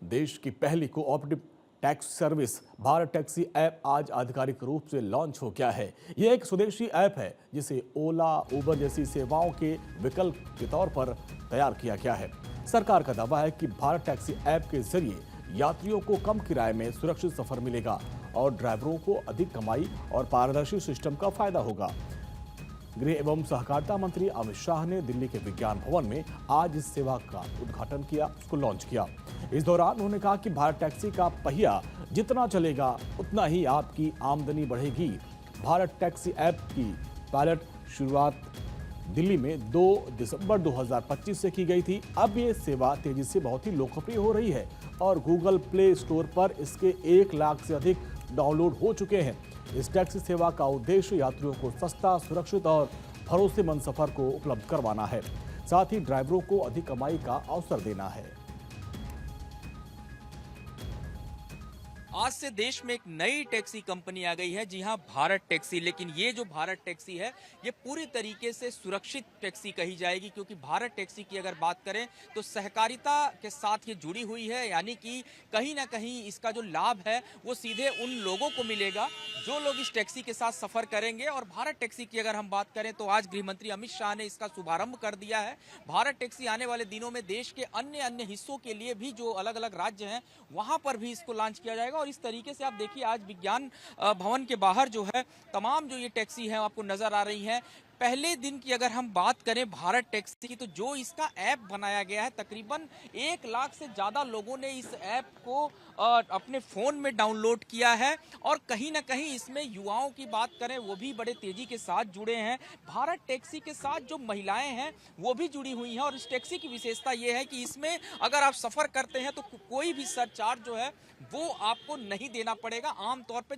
देश की पहली cooperative tax service Bharat taxi app आज आधिकारिक रूप से लॉन्च हो गया है। यह एक स्वदेशी ऐप है जिसे ओला, उबर जैसी सेवाओं के विकल्प के तौर पर तैयार किया गया है। सरकार का दावा है कि भारत टैक्सी ऐप के जरिए यात्रियों को कम किराए में सुरक्षित सफर मिलेगा और ड्राइवरों को अधिक कमाई और पारदर्शी सिस्टम का फायदा होगा। गृह एवं सहकारिता मंत्री अमित शाह ने दिल्ली के विज्ञान भवन में आज इस सेवा का उद्घाटन किया, उसको लॉन्च किया। इस दौरान उन्होंने कहा कि भारत टैक्सी का पहिया जितना चलेगा उतना ही आपकी आमदनी बढ़ेगी। भारत टैक्सी ऐप की पायलट शुरुआत दिल्ली में 2 दिसंबर 2025 से की गई थी। अब ये सेवा तेजी से बहुत ही लोकप्रिय हो रही है और गूगल प्ले स्टोर पर इसके 1 लाख से अधिक डाउनलोड हो चुके हैं। इस टैक्सी सेवा का उद्देश्य यात्रियों को सस्ता, सुरक्षित और भरोसेमंद सफर को उपलब्ध करवाना है। साथ ही ड्राइवरों को अधिक कमाई का अवसर देना है। आज से देश में एक नई टैक्सी कंपनी आ गई है। जी हां, भारत टैक्सी। लेकिन ये जो भारत टैक्सी है ये पूरी तरीके से सुरक्षित टैक्सी कही जाएगी, क्योंकि भारत टैक्सी की अगर बात करें तो सहकारिता के साथ ये जुड़ी हुई है। यानी कि कहीं ना कहीं इसका जो लाभ है वो सीधे उन लोगों को मिलेगा जो लोग इस टैक्सी के साथ सफर करेंगे। और भारत टैक्सी की अगर हम बात करें तो आज गृह मंत्री अमित शाह ने इसका शुभारंभ कर दिया है। भारत टैक्सी आने वाले दिनों में देश के अन्य हिस्सों के लिए भी, जो अलग अलग राज्य हैं वहां पर भी इसको लॉन्च किया जाएगा। और इस तरीके से आप देखिए आज विज्ञान भवन के बाहर जो है तमाम जो ये टैक्सी है आपको नजर आ रही हैं। पहले दिन की अगर हम बात करें भारत टैक्सी की, तो जो इसका ऐप बनाया गया है तकरीबन 1 लाख से ज्यादा लोगों ने इस ऐप को अपने फोन में डाउनलोड किया है। और कहीं ना कहीं इसमें युवाओं की बात करें वो भी बड़े तेजी के साथ जुड़े हैं। भारत टैक्सी के साथ जो महिलाएं हैं वो भी जुड़ी हुई हैं। और इस टैक्सी की विशेषता ये है कि इसमें अगर आप सफर करते हैं तो कोई भी सरचार्ज जो है वो आपको नहीं देना पड़ेगा। आमतौर पे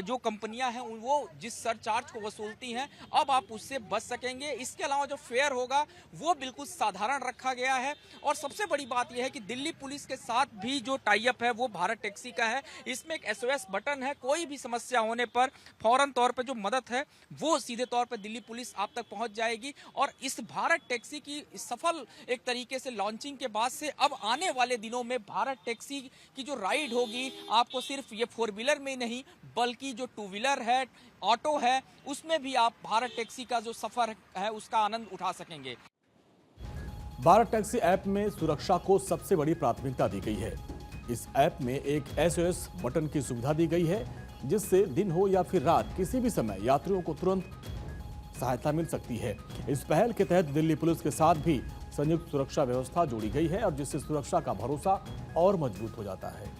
जो कंपनियां हैं वो जिस सरचार्ज को वसूलती हैं अब आप उससे बच सकेंगे। इसके अलावा जो फेयर होगा वो बिल्कुल साधारण रखा गया है। और सबसे बड़ी बात यह है कि दिल्ली पुलिस के साथ भी जो टाई अप है वो भारत टैक्सी का है। इसमें एक SOS बटन है, कोई भी समस्या होने पर फौरन तौर पे जो मदद है वो सीधे तौर पे दिल्ली पुलिस आप तक पहुंच जाएगी। और इस भारत टैक्सी की सफल एक तरीके से लॉन्चिंग के बाद से अब आने वाले दिनों में भारत टैक्सी की जो राइड होगी आपको सिर्फ ये 4 व्हीलर में नहीं बल्कि जो 2 व्हीलर है, ऑटो है, उसमें भी आप भारत टैक्सी का जो सफर है उसका आनंद उठा सकेंगे। भारत टैक्सी ऐप में सुरक्षा को सबसे बड़ी प्राथमिकता दी गई है। इस ऐप में एक SOS बटन की सुविधा दी गई है जिससे दिन हो या फिर रात किसी भी समय यात्रियों को तुरंत सहायता मिल सकती है। इस पहल के तहत दिल्ली पुलिस के साथ भी संयुक्त सुरक्षा व्यवस्था जोड़ी गई है और जिससे सुरक्षा का भरोसा और मजबूत हो जाता है।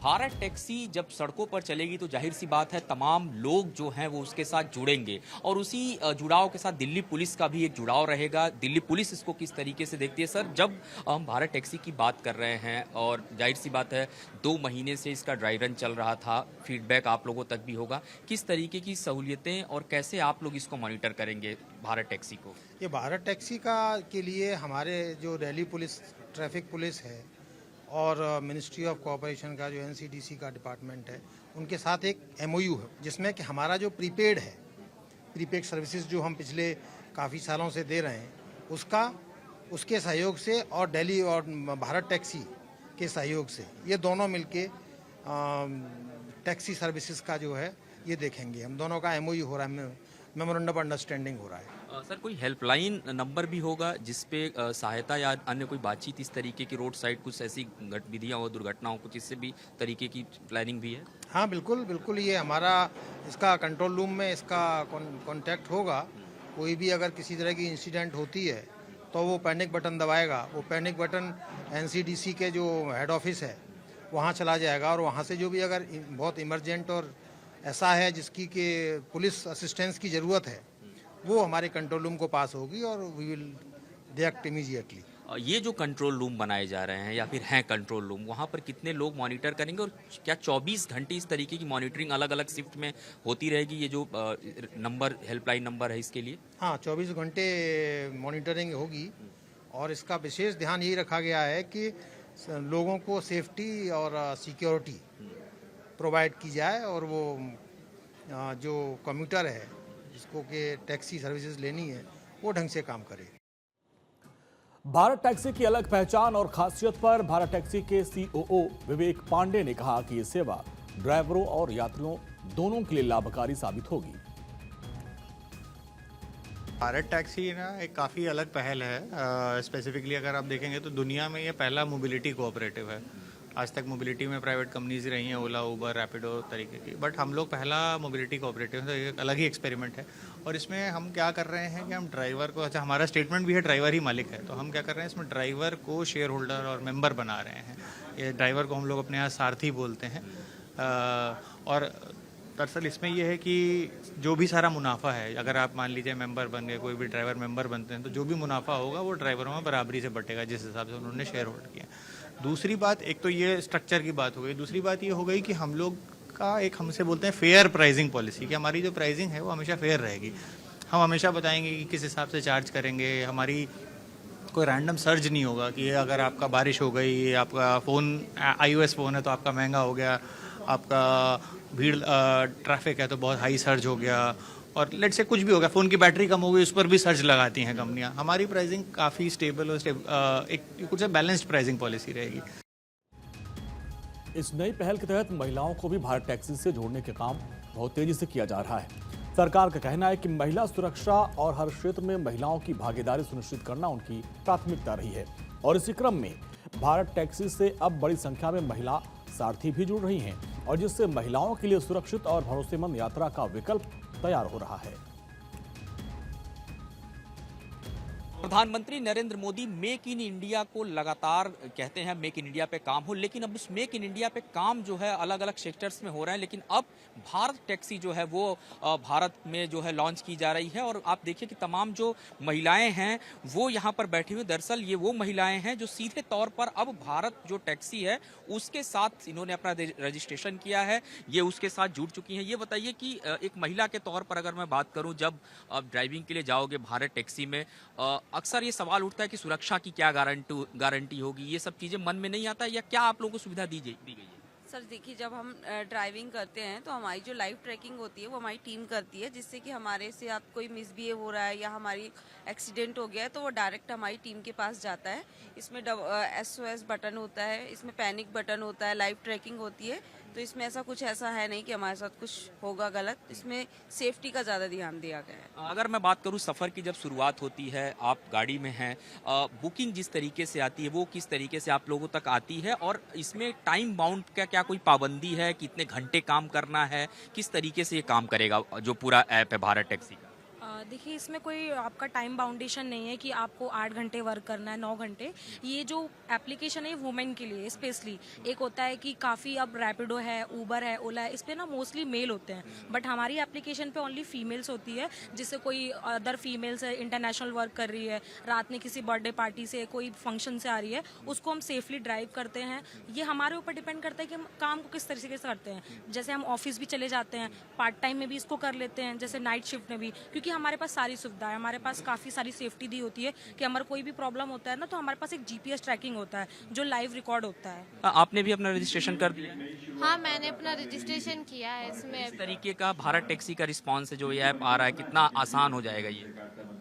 भारत टैक्सी जब सड़कों पर चलेगी तो जाहिर सी बात है तमाम लोग जो हैं वो उसके साथ जुड़ेंगे। और उसी जुड़ाव के साथ दिल्ली पुलिस का भी एक जुड़ाव रहेगा। दिल्ली पुलिस इसको किस तरीके से देखती है? सर, जब हम भारत टैक्सी की बात कर रहे हैं और जाहिर सी बात है 2 महीने से इसका ड्राई रन चल रहा था, फीडबैक आप लोगों तक भी होगा, किस तरीके की सहूलियतें और कैसे आप लोग इसको मॉनिटर करेंगे भारत टैक्सी को? ये भारत टैक्सी के लिए हमारे जो दिल्ली पुलिस, ट्रैफिक पुलिस है और मिनिस्ट्री ऑफ कोऑपरेशन का जो NCDC का डिपार्टमेंट है उनके साथ एक MOU है जिसमें कि हमारा जो प्रीपेड सर्विसेज जो हम पिछले काफ़ी सालों से दे रहे हैं उसके सहयोग से और दिल्ली और भारत टैक्सी के सहयोग से ये दोनों मिलके टैक्सी सर्विसेज का जो है ये देखेंगे। हम दोनों का MOU हो रहा है, मेमोरेंडम ऑफ अंडरस्टैंडिंग हो रहा है। सर, कोई हेल्पलाइन नंबर भी होगा जिसपे सहायता या अन्य कोई बातचीत इस तरीके की रोड साइड कुछ ऐसी गतिविधियां हो, दुर्घटनाओं, कुछ इससे भी तरीके की प्लानिंग भी है? हाँ, बिल्कुल ये हमारा इसका कंट्रोल रूम में इसका कॉन्टैक्ट होगा। कोई भी अगर किसी तरह की इंसिडेंट होती है तो वो पैनिक बटन दबाएगा। वो पैनिक बटन NCDC के जो हेड ऑफिस है वहाँ चला जाएगा और वहाँ से जो भी अगर बहुत इमरजेंट और ऐसा है जिसकी कि पुलिस असिस्टेंस की ज़रूरत है वो हमारे कंट्रोल रूम को पास होगी और वी विल रिएक्ट इमीडिएटली। ये जो कंट्रोल रूम बनाए जा रहे हैं या फिर हैं कंट्रोल रूम, वहाँ पर कितने लोग मॉनिटर करेंगे और क्या 24 घंटे इस तरीके की मॉनिटरिंग अलग अलग शिफ्ट में होती रहेगी? ये जो नंबर, हेल्पलाइन नंबर है इसके लिए? हाँ, 24 घंटे मॉनिटरिंग होगी और इसका विशेष ध्यान यही रखा गया है कि लोगों को सेफ्टी और सिक्योरिटी प्रोवाइड की जाए और वो जो कम्यूटर है जिसको कि टैक्सी सर्विसेज लेनी है वो ढंग से काम करे। भारत टैक्सी की अलग पहचान और खासियत पर भारत टैक्सी के सीओओ विवेक पांडे ने कहा कि ये सेवा ड्राइवरों और यात्रियों दोनों के लिए लाभकारी साबित होगी। भारत टैक्सी ना एक काफ़ी अलग पहल है। स्पेसिफिकली अगर आप देखेंगे तो दुनिया में ये पहला मोबिलिटी कोऑपरेटिव है। आज तक मोबिलिटी में प्राइवेट कंपनीज रही हैं, ओला, उबर, रैपिडो तरीके की, बट हम लोग पहला मोबिलिटी कोऑपरेटिव है। एक अलग ही एक्सपेरिमेंट है। और इसमें हम क्या कर रहे हैं कि हम ड्राइवर को, अच्छा हमारा स्टेटमेंट भी है ड्राइवर ही मालिक है, तो हम क्या कर रहे हैं इसमें ड्राइवर को शेयर होल्डर और मेंबर बना रहे हैं। ये ड्राइवर को हम लोग अपने यहाँ सारथी बोलते हैं। और दरअसल इसमें यह है कि जो भी सारा मुनाफा है, अगर आप मान लीजिए मेंबर बन गए, कोई भी ड्राइवर मेंबर बनते हैं, तो जो भी मुनाफा होगा वो ड्राइवरों में बराबरी से बटेगा जिस हिसाब से उन्होंने शेयर होल्ड किया। दूसरी बात, एक तो ये स्ट्रक्चर की बात हो गई, दूसरी बात ये हो गई कि हम लोग का एक, हमसे बोलते हैं फेयर प्राइसिंग पॉलिसी, कि हमारी जो प्राइसिंग है वो हमेशा फेयर रहेगी। हम हमेशा बताएंगे कि किस हिसाब से चार्ज करेंगे। हमारी कोई रैंडम सर्ज नहीं होगा कि अगर आपका बारिश हो गई, आपका फ़ोन iOS फ़ोन है तो आपका महंगा हो गया, आपका भीड़ ट्रैफिक है तो बहुत हाई सर्ज हो गया, और लेट से कुछ भी हो गया, फ़ोन की बैटरी कम हो गई, उस पर भी सर्ज लगाती हैं कंपनियां। हमारी प्राइसिंग काफ़ी स्टेबल और एक कुछ बैलेंस्ड प्राइसिंग पॉलिसी रहेगी। इस नई पहल के तहत महिलाओं को भी भारत टैक्सी से जोड़ने के काम बहुत तेजी से किया जा रहा है। सरकार का कहना है कि महिला सुरक्षा और हर क्षेत्र में महिलाओं की भागीदारी सुनिश्चित करना उनकी प्राथमिकता रही है। और इसी क्रम में भारत टैक्सी से अब बड़ी संख्या में महिला सारथी भी जुड़ रही हैं, और जिससे महिलाओं के लिए सुरक्षित और भरोसेमंद यात्रा का विकल्प तैयार हो रहा है। प्रधानमंत्री Narendra Modi make in India को लगातार कहते हैं मेक इन इंडिया पे काम हो, लेकिन अब इस मेक इन इंडिया पे काम जो है अलग अलग सेक्टर्स में हो रहा है, लेकिन अब भारत टैक्सी जो है वो भारत में जो है लॉन्च की जा रही है। और आप देखिए कि तमाम जो महिलाएं हैं वो यहाँ पर बैठी हुई, दरअसल ये वो महिलाएं हैं जो सीधे तौर पर अब भारत जो टैक्सी है उसके साथ इन्होंने अपना रजिस्ट्रेशन किया है, ये उसके साथ जुड़ चुकी हैं। ये बताइए कि एक महिला के तौर पर अगर मैं बात करूं, जब आप ड्राइविंग के लिए जाओगे भारत टैक्सी में, अक्सर ये सवाल उठता है कि सुरक्षा की क्या गारंटी होगी, ये सब चीजें मन में नहीं आता है, या क्या आप लोगों को सुविधा दी गई है? सर देखिए, जब हम ड्राइविंग करते हैं तो हमारी जो लाइव ट्रैकिंग होती है वो हमारी टीम करती है, जिससे कि हमारे से आप कोई मिसबिहेव हो रहा है या हमारी एक्सीडेंट हो गया है तो वो डायरेक्ट हमारी टीम के पास जाता है। इसमें SOS बटन होता है, इसमें पैनिक बटन होता है, लाइव ट्रैकिंग होती है। तो इसमें ऐसा है नहीं कि हमारे साथ कुछ होगा गलत, इसमें सेफ्टी का ज़्यादा ध्यान दिया गया है। अगर मैं बात करूं सफ़र की, जब शुरुआत होती है, आप गाड़ी में हैं, बुकिंग जिस तरीके से आती है वो किस तरीके से आप लोगों तक आती है, और इसमें टाइम बाउंड का क्या कोई पाबंदी है, कितने घंटे काम करना है, किस तरीके से ये काम करेगा जो पूरा ऐप है भारत टैक्सी का? देखिए, इसमें कोई आपका टाइम बाउंडेशन नहीं है कि आपको 8 घंटे वर्क करना है, 9 घंटे। ये जो एप्लीकेशन है वुमेन के लिए स्पेशली एक होता है कि काफ़ी अब रैपिडो है, उबर है, ओला है, इस पर ना मोस्टली मेल होते हैं, बट हमारी एप्लीकेशन पे ओनली फीमेल्स होती है। जिससे कोई अदर फीमेल्स है, इंटरनेशनल वर्क कर रही है, रात में किसी बर्थडे पार्टी से, कोई फंक्शन से आ रही है, उसको हम सेफली ड्राइव करते हैं। ये हमारे ऊपर डिपेंड करता है कि हम काम को किस तरीके से करते हैं। जैसे हम ऑफिस भी चले जाते हैं, पार्ट टाइम में भी इसको कर लेते हैं, जैसे नाइट शिफ्ट में भी, क्योंकि हमारे पास सारी सुविधा है, हमारे पास काफ़ी सारी सेफ्टी दी होती है कि हमारा कोई भी प्रॉब्लम होता है ना तो हमारे पास एक GPS ट्रैकिंग होता है जो लाइव रिकॉर्ड होता है। आपने भी अपना रजिस्ट्रेशन कर दिया? हाँ, मैंने अपना रजिस्ट्रेशन किया है। इसमें इस तरीके का भारत टैक्सी का रिस्पांस है जो ये ऐप आ रहा है, कितना आसान हो जाएगा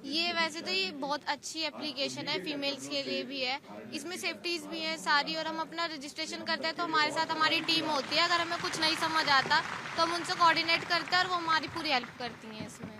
ये वैसे तो ये बहुत अच्छी एप्लीकेशन है, फीमेल्स के लिए भी है, इसमें सेफ्टीज भी हैं सारी। और हम अपना रजिस्ट्रेशन करते हैं तो हमारे साथ हमारी टीम होती है, अगर हमें कुछ नहीं समझ आता तो हम उनसे कोऑर्डिनेट करते हैं और वो हमारी पूरी हेल्प करती हैं इसमें।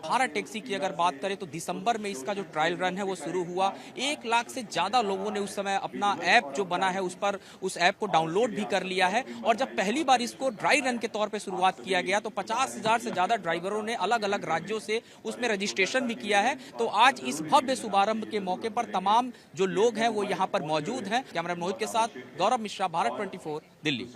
भारत टैक्सी की अगर बात करें तो दिसंबर में इसका जो ट्रायल रन है वो शुरू हुआ। 1 लाख से ज्यादा लोगों ने उस समय अपना ऐप जो बना है उस ऐप को डाउनलोड भी कर लिया है। और जब पहली बार इसको ड्राई रन के तौर पे शुरुआत किया गया तो 50,000 से ज्यादा ड्राइवरों ने अलग अलग राज्यों से उसमें रजिस्ट्रेशन भी किया है। तो आज इस भव्य शुभारंभ के मौके पर तमाम जो लोग हैं वो यहाँ पर मौजूद हैं। कैमरा मोहित के साथ गौरव मिश्रा, भारत 24, दिल्ली।